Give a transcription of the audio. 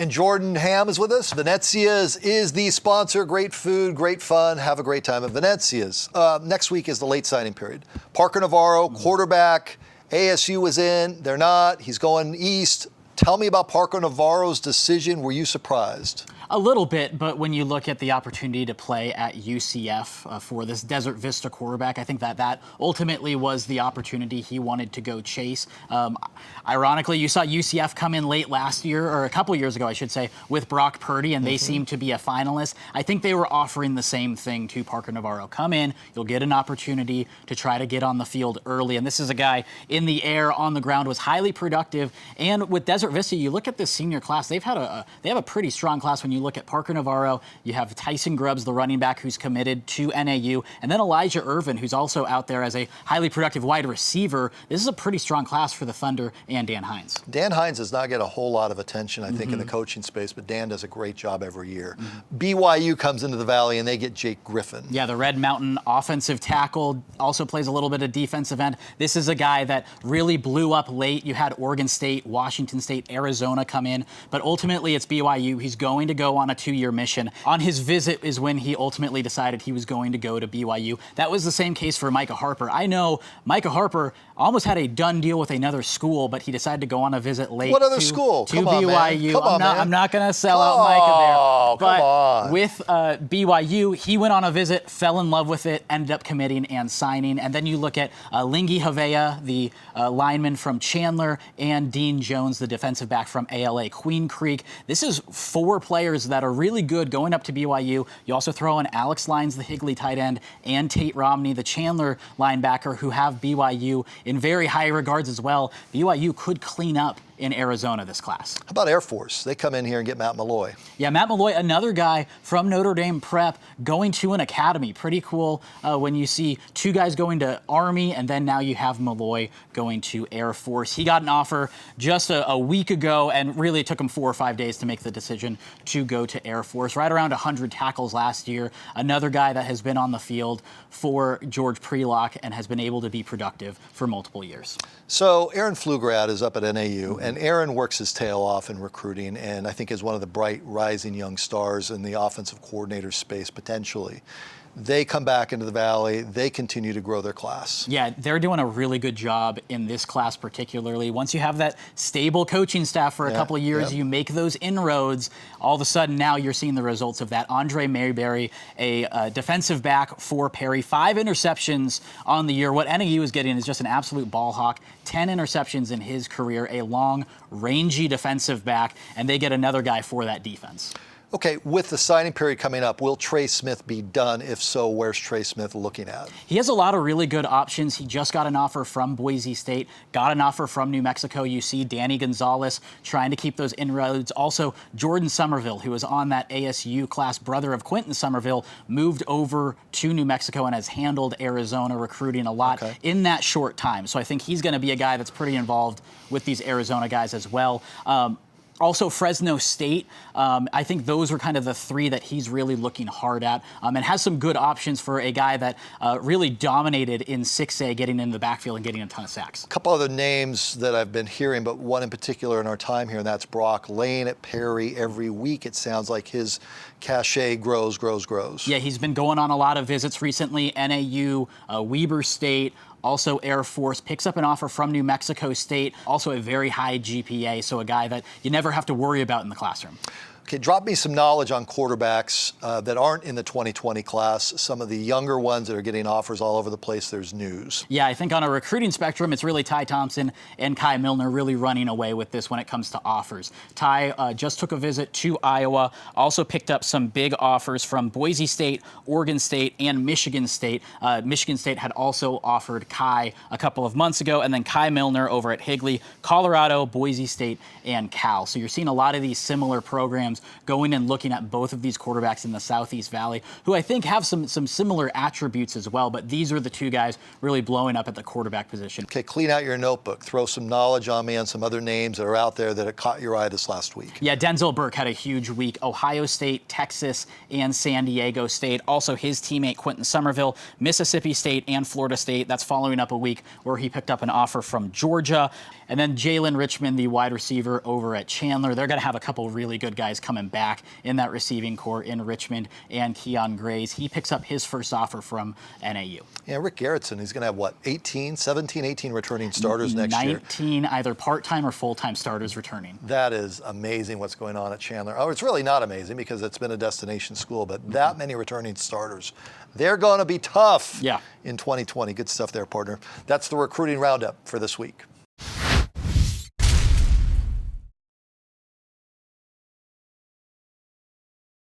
And Jordan Ham is with us. Venezia's is the sponsor. Great food, great fun. Have a great time at Venezia's. Next week is the late signing period. Parker Navarro, quarterback. ASU is in. They're not. He's going east. Tell me about Parker Navarro's decision. Were you surprised? A little bit, but when you look at the opportunity to play at UCF for this Desert Vista quarterback, I think that ultimately was the opportunity he wanted to go chase. Ironically, you saw UCF come in late last year, or a couple years ago, I should say, with Brock Purdy, and they seemed to be a finalist. I think they were offering the same thing to Parker Navarro. Come in, you'll get an opportunity to try to get on the field early. And this is a guy in the air, on the ground, was highly productive. And with Desert Vista, you look at this senior class, they have a pretty strong class. When you look at Parker Navarro, you have Tyson Grubbs, the running back who's committed to NAU, and then Elijah Irvin, who's also out there as a highly productive wide receiver. This is a pretty strong class for the Thunder and Dan Hines. Dan Hines does not get a whole lot of attention, I think, in the coaching space, but Dan does a great job every year. BYU comes into the Valley, and they get Jake Griffin. Yeah, the Red Mountain offensive tackle, also plays a little bit of defensive end. This is a guy that really blew up late. You had Oregon State, Washington State, Arizona come in, but ultimately it's BYU. He's going to go on a 2-year mission. On his visit is when he ultimately decided he was going to go to BYU. That was the same case for Micah Harper. I know Micah Harper almost had a done deal with another school, but he decided to go on a visit late. What other school? To Come on, BYU. man. I'm not going to sell out Micah there. But come on. with BYU, he went on a visit, fell in love with it, ended up committing and signing. And then you look at Lingy Havea, the lineman from Chandler, and Dean Jones, the defensive back from ALA Queen Creek. This is 4 players that are really good going up to BYU. You also throw in Alex Lyons, the Higley tight end, and Tate Romney, the Chandler linebacker, who have BYU in very high regards as well. BYU could clean up in Arizona this class. How about Air Force? They come in here and get Matt Malloy. Yeah, Matt Malloy, another guy from Notre Dame Prep, going to an academy. Pretty cool when you see 2 guys going to Army, and then now you have Malloy going to Air Force. He got an offer just a week ago, and really it took him 4 or 5 days to make the decision to go to Air Force. Right around 100 tackles last year. Another guy that has been on the field for George Prelock and has been able to be productive for multiple years. So Aaron Pflugrad is up at NAU, and Aaron works his tail off in recruiting, and I think is one of the bright rising young stars in the offensive coordinator space potentially. They come back into the Valley. They continue to grow their class. Yeah, they're doing a really good job in this class particularly. Once you have that stable coaching staff for a couple of years, you make those inroads, all of a sudden now you're seeing the results of that. Andre Mayberry, a defensive back for Perry, 5 interceptions on the year. What NAU is getting is just an absolute ball hawk. 10 interceptions in his career, a long, rangy defensive back, and they get another guy for that defense. Okay, with the signing period coming up, will Trey Smith be done? If so, where's Trey Smith looking at? He has a lot of really good options. He just got an offer from Boise State, got an offer from New Mexico. You see Danny Gonzalez trying to keep those inroads. Also, Jordan Somerville, who was on that ASU class, brother of Quentin Somerville, moved over to New Mexico and has handled Arizona recruiting a lot in that short time. So I think he's going to be a guy that's pretty involved with these Arizona guys as well. Also, Fresno State, I think those are kind of the 3 that he's really looking hard at, and has some good options for a guy that really dominated in 6A, getting into the backfield and getting a ton of sacks. A couple other names that I've been hearing, but one in particular in our time here, and that's Brock Lane at Perry. Every week it sounds like his cachet grows. Yeah, he's been going on a lot of visits recently. NAU, Weber State, also Air Force, picks up an offer from New Mexico State, also a very high GPA, so a guy that you never have to worry about in the classroom. Okay, drop me some knowledge on quarterbacks that aren't in the 2020 class, some of the younger ones that are getting offers all over the place. There's news. Yeah, I think on a recruiting spectrum, it's really Ty Thompson and Kai Milner really running away with this when it comes to offers. Ty just took a visit to Iowa, also picked up some big offers from Boise State, Oregon State, and Michigan State. Michigan State had also offered Kai a couple of months ago, and then Kai Milner over at Higley, Colorado, Boise State, and Cal. So you're seeing a lot of these similar programs programs, going and looking at both of these quarterbacks in the Southeast Valley, who I think have some similar attributes as well, but these are the two guys really blowing up at the quarterback position. Okay, clean out your notebook. Throw some knowledge on me and some other names that are out there that have caught your eye this last week. Yeah, Denzel Burke had a huge week. Ohio State, Texas, and San Diego State. Also, his teammate Quentin Somerville, Mississippi State and Florida State. That's following up a week where he picked up an offer from Georgia. And then Jalen Richmond, the wide receiver over at Chandler. They're going to have a couple really good guys coming back in that receiving core in Richmond, and Keon Grays. He picks up his first offer from NAU. Yeah, Rick Garrettson, he's going to have, what, 17, 18 returning starters next year? 19 either part-time or full-time starters returning. That is amazing what's going on at Chandler. Oh, it's really not amazing because it's been a destination school, but that many returning starters. They're going to be tough Yeah. in 2020. Good stuff there, partner. That's the recruiting roundup for this week.